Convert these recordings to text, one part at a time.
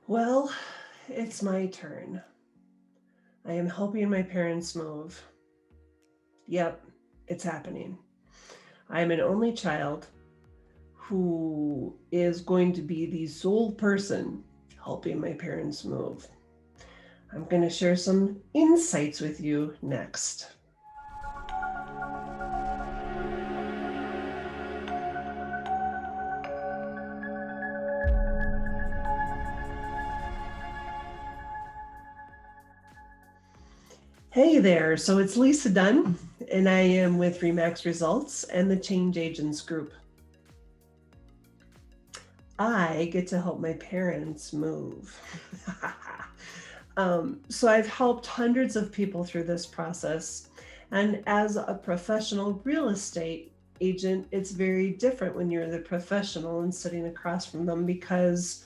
Well, it's my turn. I am helping my parents move. Yep, it's happening. I'm an only child who is going to be the sole person helping my parents move. I'm going to share some insights with you next. Hey there, so it's Lisa Dunn, and I am with Remax Results and the Change Agents Group. I get to help my parents move. So I've helped hundreds of people through this process. And as a professional real estate agent, it's very different when you're the professional and sitting across from them because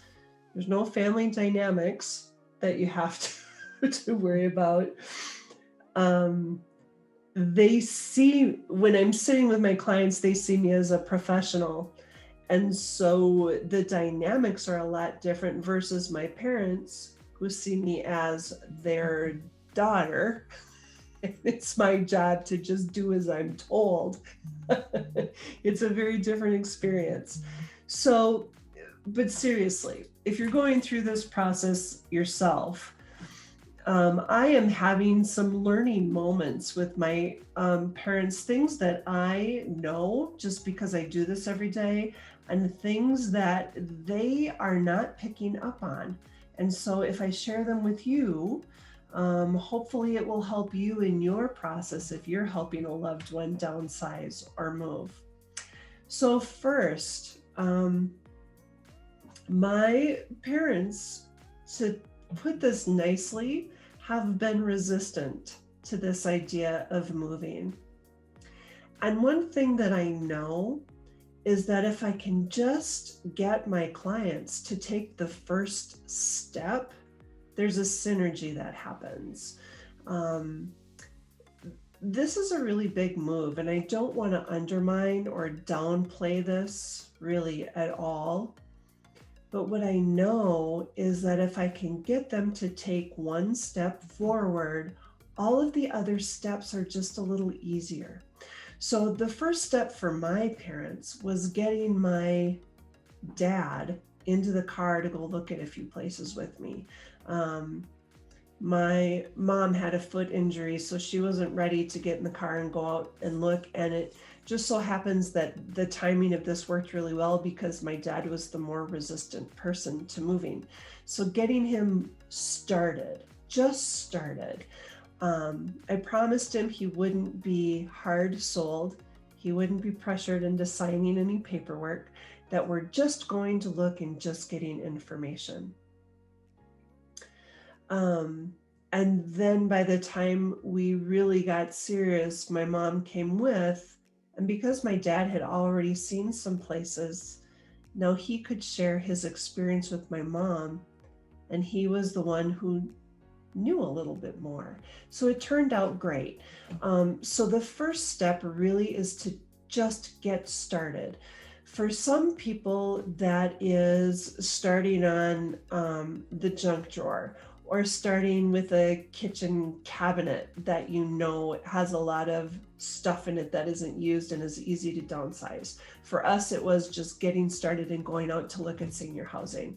there's no family dynamics that you have to worry about. They see, when I'm sitting with my clients, they see me as a professional. And so the dynamics are a lot different versus my parents who see me as their daughter. It's my job to just do as I'm told. It's a very different experience. So, but seriously, if you're going through this process yourself, I am having some learning moments with my parents, things that I know just because I do this every day, and things that they are not picking up on. And so if I share them with you, hopefully it will help you in your process if you're helping a loved one downsize or move. So first, my parents, to put this nicely, have been resistant to this idea of moving. And one thing that I know is that if I can just get my clients to take the first step, there's a synergy that happens. This is a really big move, and I don't want to undermine or downplay this really at all. But what I know is that if I can get them to take one step forward, all of the other steps are just a little easier. So the first step for my parents was getting my dad into the car to go look at a few places with me. My mom had a foot injury, so she wasn't ready to get in the car and go out and look. And it just so happens that the timing of this worked really well because my dad was the more resistant person to moving. So getting him started, just started. I promised him he wouldn't be hard sold. He wouldn't be pressured into signing any paperwork, that we're just going to look and just getting information. And then by the time we really got serious, my mom came with, and because my dad had already seen some places, now he could share his experience with my mom, and he was the one who knew a little bit more. So it turned out great. So the first step really is to just get started. For some people, that is starting on the junk drawer, or starting with a kitchen cabinet that you know has a lot of stuff in it that isn't used and is easy to downsize. For us, it was just getting started and going out to look at senior housing.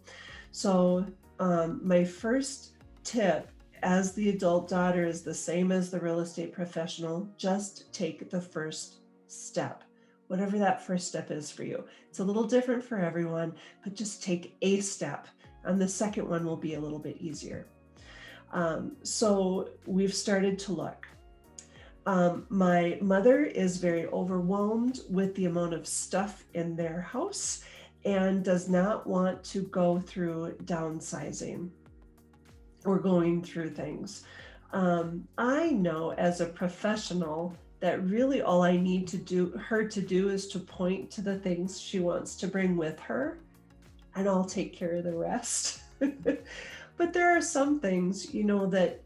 So my first tip as the adult daughter is the same as the real estate professional: just take the first step, whatever that first step is for you. It's a little different for everyone, but just take a step, and the second one will be a little bit easier. So we've started to look. My mother is very overwhelmed with the amount of stuff in their house and does not want to go through downsizing or going through things. I know as a professional that really all I need her to do is to point to the things she wants to bring with her, and I'll take care of the rest. But there are some things, that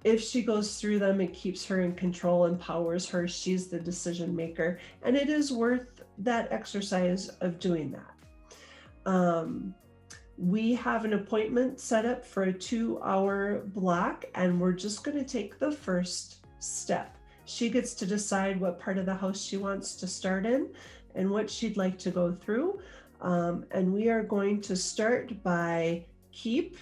if she goes through them, it keeps her in control, empowers her. She's the decision maker, and it is worth that exercise of doing that. We have an appointment set up for a 2-hour block, and we're just going to take the first step. She gets to decide what part of the house she wants to start in and what she'd like to go through. And we are going to start by keep,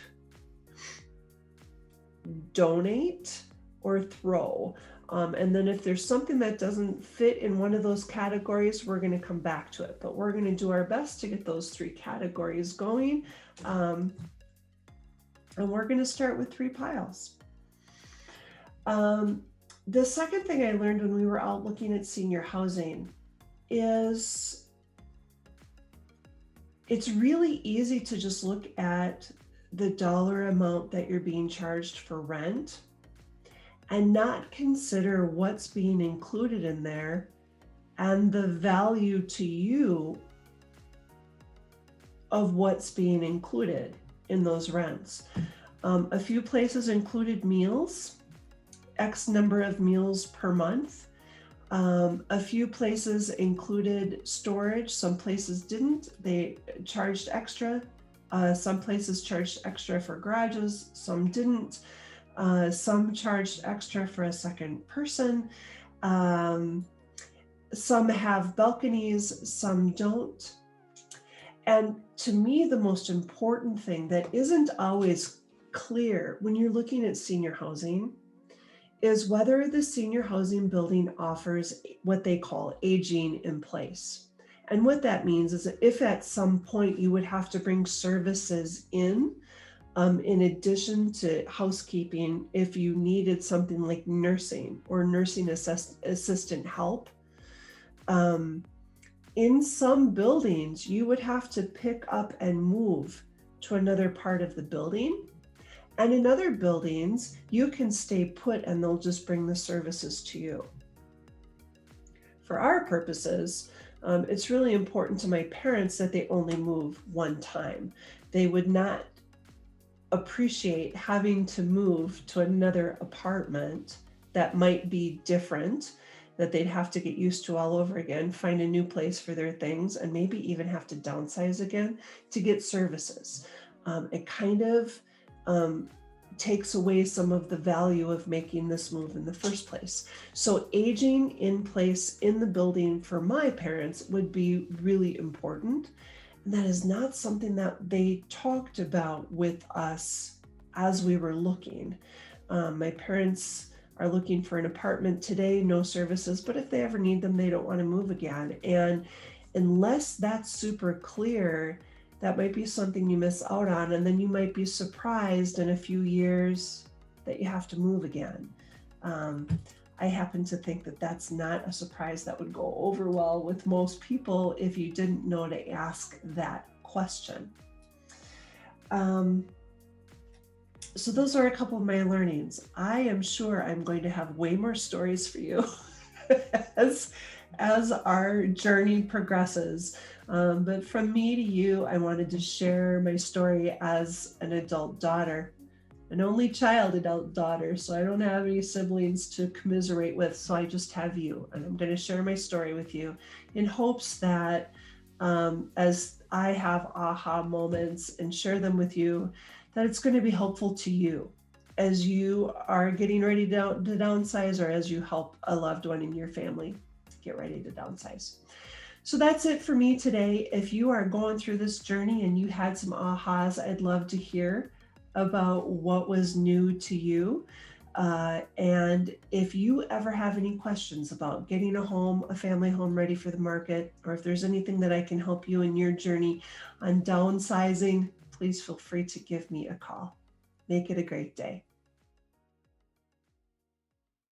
donate, or throw. And then if there's something that doesn't fit in one of those categories, we're going to come back to it. But we're going to do our best to get those 3 categories going. And we're going to start with 3 piles. The second thing I learned when we were out looking at senior housing is it's really easy to just look at the dollar amount that you're being charged for rent and not consider what's being included in there and the value to you of what's being included in those rents. A few places included meals, X number of meals per month. A few places included storage. Some places didn't. They charged extra. Some places charged extra for garages. Some didn't. Some charged extra for a second person. Some have balconies, some don't. And to me, the most important thing that isn't always clear when you're looking at senior housing is whether the senior housing building offers what they call aging in place. And what that means is that if at some point you would have to bring services in addition to housekeeping, if you needed something like nursing or nursing assistant help, in some buildings, you would have to pick up and move to another part of the building. And in other buildings, you can stay put and they'll just bring the services to you. For our purposes, it's really important to my parents that they only move one time. They would not appreciate having to move to another apartment that might be different, that they'd have to get used to all over again, find a new place for their things, and maybe even have to downsize again to get services. It kind of takes away some of the value of making this move in the first place. So aging in place in the building for my parents would be really important. And that is not something that they talked about with us as we were looking. My parents are looking for an apartment today, no services, but if they ever need them, they don't want to move again. And unless that's super clear, that might be something you miss out on. And then you might be surprised in a few years that you have to move again. I happen to think that that's not a surprise that would go over well with most people if you didn't know to ask that question. So those are a couple of my learnings. I am sure I'm going to have way more stories for you as our journey progresses. But from me to you, I wanted to share my story as an adult daughter, an only child adult daughter. So I don't have any siblings to commiserate with. So I just have you, and I'm going to share my story with you in hopes that as I have aha moments and share them with you, that it's going to be helpful to you as you are getting ready to downsize, or as you help a loved one in your family get ready to downsize. So that's it for me today. If you are going through this journey and you had some ahas, I'd love to hear about what was new to you. And if you ever have any questions about getting a family home ready for the market, or if there's anything that I can help you in your journey on downsizing, please feel free to give me a call. Make it a great day.